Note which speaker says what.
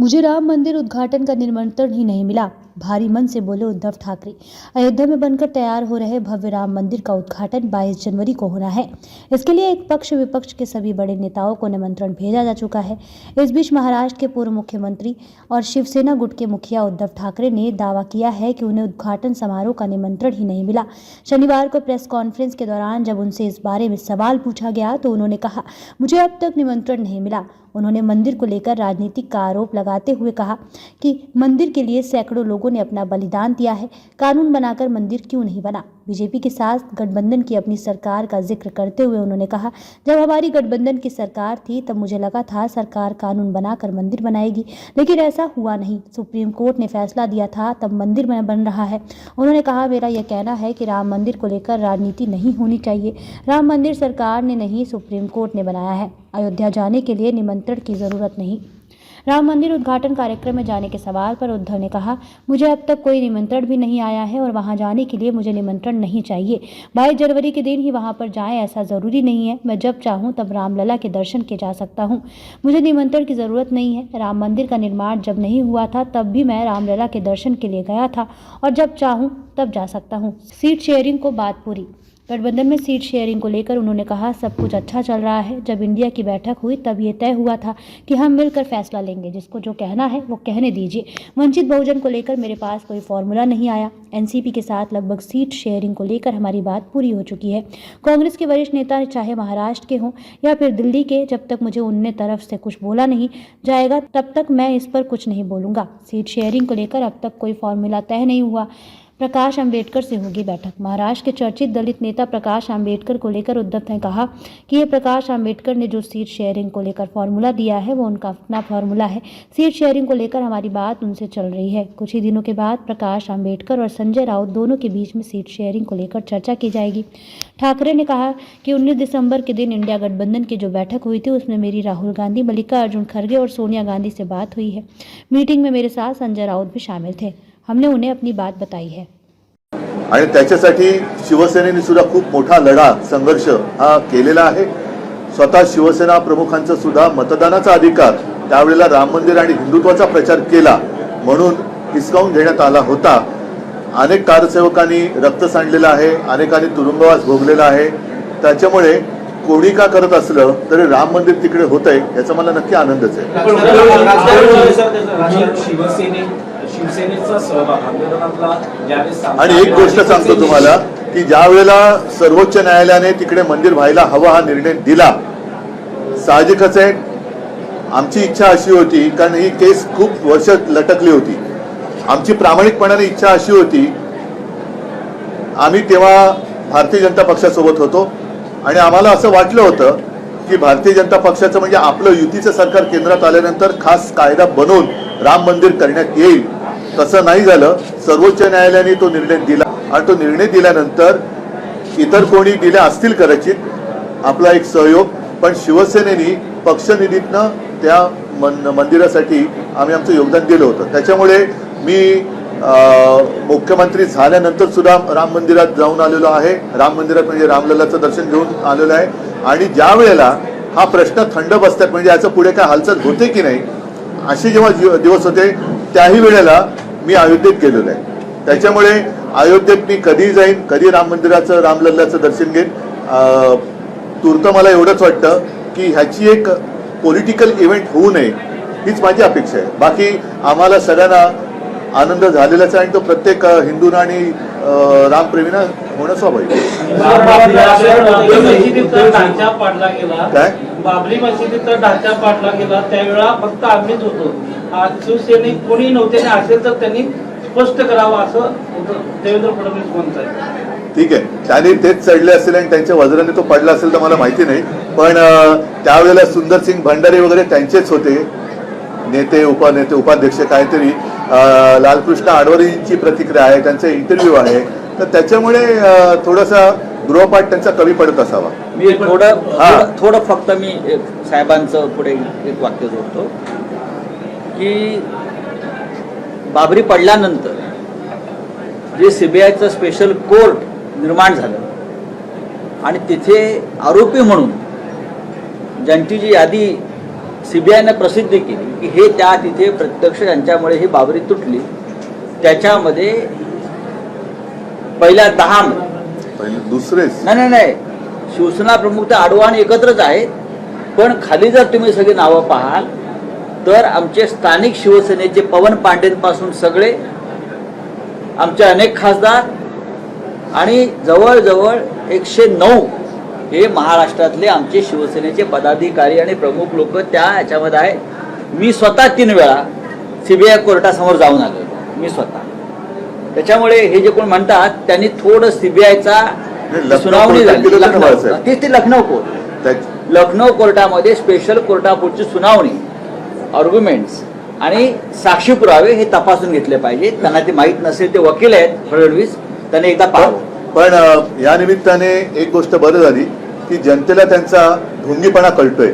Speaker 1: मुझे राम मंदिर उद्घाटन का निमंत्रण ही नहीं मिला, भारी मन से बोले उद्धव ठाकरे। अयोध्या में बनकर तैयार हो रहे भव्य राम मंदिर का उद्घाटन 22 जनवरी को होना है। इसके लिए एक पक्ष विपक्ष के सभी बड़े नेताओं को निमंत्रण भेजा जा चुका है। इस बीच महाराष्ट्र के पूर्व मुख्यमंत्री और शिवसेना गुट के मुखिया उद्धव ठाकरे ने दावा किया है कि उन्हें उद्घाटन समारोह का निमंत्रण ही नहीं मिला। शनिवार को प्रेस कॉन्फ्रेंस के दौरान जब उनसे इस बारे में सवाल पूछा गया तो उन्होंने कहा, मुझे अब तक निमंत्रण नहीं मिला। उन्होंने मंदिर को लेकर राजनीतिक का आरोप लगाते हुए कहा कि मंदिर के लिए सैकड़ों लोगों ने अपना बलिदान दिया है, कानून बनाकर मंदिर क्यों नहीं बना। बीजेपी के साथ गठबंधन की अपनी सरकार का जिक्र करते हुए उन्होंने कहा, जब हमारी गठबंधन की सरकार थी तब मुझे लगा था सरकार कानून बनाकर मंदिर बनाएगी, लेकिन ऐसा हुआ नहीं। सुप्रीम कोर्ट ने फैसला दिया था तब मंदिर बन रहा है। उन्होंने कहा, मेरा यह कहना है कि राम मंदिर को लेकर राजनीति नहीं होनी चाहिए। राम मंदिर सरकार ने नहीं, सुप्रीम कोर्ट ने बनाया है। अयोध्या जाने के लिए निमंत्रण की जरूरत नहीं। राम मंदिर उद्घाटन कार्यक्रम में जाने के सवाल पर उद्धव ने कहा, मुझे अब तक कोई निमंत्रण भी नहीं आया है और वहां जाने के लिए मुझे निमंत्रण नहीं चाहिए। 22 जनवरी के दिन ही वहां पर जाएं ऐसा ज़रूरी नहीं है। मैं जब चाहूं तब रामलला के दर्शन के जा सकता हूं। मुझे निमंत्रण की ज़रूरत नहीं है। राम मंदिर का निर्माण जब नहीं हुआ था तब भी मैं रामलला के दर्शन के लिए गया था और जब चाहूँ तब जा सकता हूँ। सीट शेयरिंग को बात पूरी। गठबंधन में सीट शेयरिंग को लेकर उन्होंने कहा, सब कुछ अच्छा चल रहा है। जब इंडिया की बैठक हुई तब ये तय हुआ था कि हम मिलकर फैसला लेंगे। जिसको जो कहना है वो कहने दीजिए। वंचित बहुजन को लेकर मेरे पास कोई फॉर्मूला नहीं आया। एनसीपी के साथ लगभग सीट शेयरिंग को लेकर हमारी बात पूरी हो चुकी है। कांग्रेस के वरिष्ठ नेता चाहे महाराष्ट्र के हों या फिर दिल्ली के, जब तक मुझे उनने तरफ से कुछ बोला नहीं जाएगा तब तक मैं इस पर कुछ नहीं बोलूँगा। सीट शेयरिंग को लेकर अब तक कोई फॉर्मूला तय नहीं हुआ। प्रकाश अंबेडकर से होगी बैठक। महाराष्ट्र के चर्चित दलित नेता प्रकाश अंबेडकर को लेकर उद्धव ने कहा कि ये प्रकाश अंबेडकर ने जो सीट शेयरिंग को लेकर फॉर्मूला दिया है वो उनका अपना फॉर्मूला है। सीट शेयरिंग को लेकर हमारी बात उनसे चल रही है। कुछ ही दिनों के बाद प्रकाश अंबेडकर और संजय राउत दोनों के बीच में सीट शेयरिंग को लेकर चर्चा की जाएगी। ठाकरे ने कहा कि 19 दिसंबर के दिन इंडिया गठबंधन की जो बैठक हुई थी उसमें मेरी राहुल गांधी, मल्लिकार्जुन खड़गे और सोनिया गांधी से बात हुई है। मीटिंग में मेरे साथ संजय राउत भी शामिल थे। हमने उन्हें अपनी बात बताई है
Speaker 2: आणि त्याच्यासाठी शिवसेनेने सुद्धा खूप मोठा लढा संघर्ष हा केलेला आहे। स्वतः शिवसेना प्रमुखांचा सुद्धा मतदानाचा अधिकार त्यावेळेला राम मंदिर आणि हिंदुत्वाचा प्रचार केला म्हणून हिसकावून घेण्यात आला होता। अनेक कारसेवकांनी रक्त सांडलेलं आहे, अनेकांनी तुरुंगवास भोगलेला आहे। त्याच्यामुळे कोणी का करत असलं तरी राम मंदिर तिकडे होतंय याचा मला नक्की आनंदच आहे। आणि एक गोष्ट सांगतो तुम्हाला की ज्या वेळेला सर्वोच्च न्यायालयाने तिकडे मंदिर व्हायला हवा हा निर्णय दिला, साहजिकच आहे आमची इच्छा अशी होती, कारण ही केस खूप वर्ष लटकली होती। आमची प्रामाणिकपणाने इच्छा अशी होती, आम्ही तेव्हा भारतीय जनता पक्षासोबत होतो आणि आम्हाला असं वाटलं होतं की भारतीय जनता पक्षाचं म्हणजे आपलं युतीचं सरकार केंद्रात आल्यानंतर खास कायदा बनवून राम मंदिर करण्यात येईल। तसं नाही झालं। सर्वोच्च न्यायालयाने तो निर्णय दिला आणि तो निर्णय दिल्यानंतर इतर कोणी दिले असतील कदाचित आपला एक सहयोग, पण शिवसेनेने पक्षनिधीतनं त्या मंदिरासाठी आम्ही आमचं योगदान दिलं होतं। त्याच्यामुळे मी मुख्यमंत्री झाल्यानंतर सुद्धा राम मंदिरात जाऊन आलेलो आहे। राम मंदिरात म्हणजे रामलल्लाचं दर्शन घेऊन आलेलो आहे आणि ज्या वेळेला हा प्रश्न थंड बसतात म्हणजे याचं पुढे काय हालचाल होते की नाही असे जेव्हा दिवस होते त्याही वेळेला मी अयोध्येत गेलेलो आहे। त्याच्यामुळे अयोध्येत मी कधी जाईन, कधी राम मंदिराचं रामलल्लाचं दर्शन घेईन। तूर्त मला एवढंच वाटतं की ह्याची एक पॉलिटिकल इव्हेंट होऊ नये हीच माझी अपेक्षा आहे। बाकी आम्हाला सगळ्यांना आनंद झालेलाच आहे आणि तो प्रत्येक हिंदूंना आणि रामप्रेमींना होणं स्वाभाविक काय।
Speaker 3: बाबरी मशिदीचा ढाचा पाडला गेला त्यावेळेला फक्त आम्हीच होतो, शिवसैनिक कोणी नव्हते असेल तर त्यांनी स्पष्ट करावं असं देवेंद्र फडणवीस म्हणतात।
Speaker 2: ठीक आहे, त्यांनी तेच चढले असेल आणि त्यांच्या वज्राने तो पडला असेल तर मला माहिती नाही, पण त्यावेळेला सुंदरसिंग भंडारे वगैरे त्यांचेच होते नेते, उपनेते, उपाध्यक्ष काहीतरी। लालकृष्ण आडवाणींची प्रतिक्रिया आहे, त्यांचा इंटरव्ह्यू आहे, तर त्याच्यामुळे थोडासा गृहपाठ त्यांचा कमी पडत असावा।
Speaker 4: मी थोडं फक्त मी साहेबांचं पुढे एक वाक्य जोडतो की बाबरी पडल्यानंतर जे सीबीआयचं स्पेशल कोर्ट निर्माण झालं आणि तिथे आरोपी म्हणून ज्यांची जी यादी सीबीआयने प्रसिद्धी केली की हे त्या तिथे प्रत्यक्ष यांच्यामुळे ही बाबरी तुटली, त्याच्यामध्ये पहिल्या 10
Speaker 2: पहिले दुसरेच
Speaker 4: नाही शिवसेना प्रमुख तर आडवाणी एकत्रच आहेत, पण खाली जर तुम्ही सगळी नावं पाहाल तर आमचे स्थानिक शिवसेनेचे पवन पांडेंपासून सगळे आमचे अनेक खासदार आणि जवळजवळ 109 हे महाराष्ट्रातले आमचे शिवसेनेचे पदाधिकारी आणि प्रमुख लोक त्या याच्यामध्ये आहेत. मी स्वतः 3 वेळा सीबीआय कोर्टासमोर जाऊन आलो, मी स्वतः. त्याच्यामुळे हे जे कोण म्हणतात त्यांनी थोडं सीबीआयचा सुनावणी झाली ते लखनौ कोर्ट, लखनौ कोर्टामध्ये स्पेशल कोर्टापुढची सुनावणी, आर्ग्युमेंट्स आणि साक्षी पुरावे हे तपासून घेतले पाहिजेत. त्यांना ते माहीत नसेल, ते वकील आहेत फडणवीस, त्यांनी एकदा पाहावं.
Speaker 2: पण या निमित्ताने एक गोष्ट बरं झाली की जनतेला त्यांचा ढोंगीपणा कळतोय.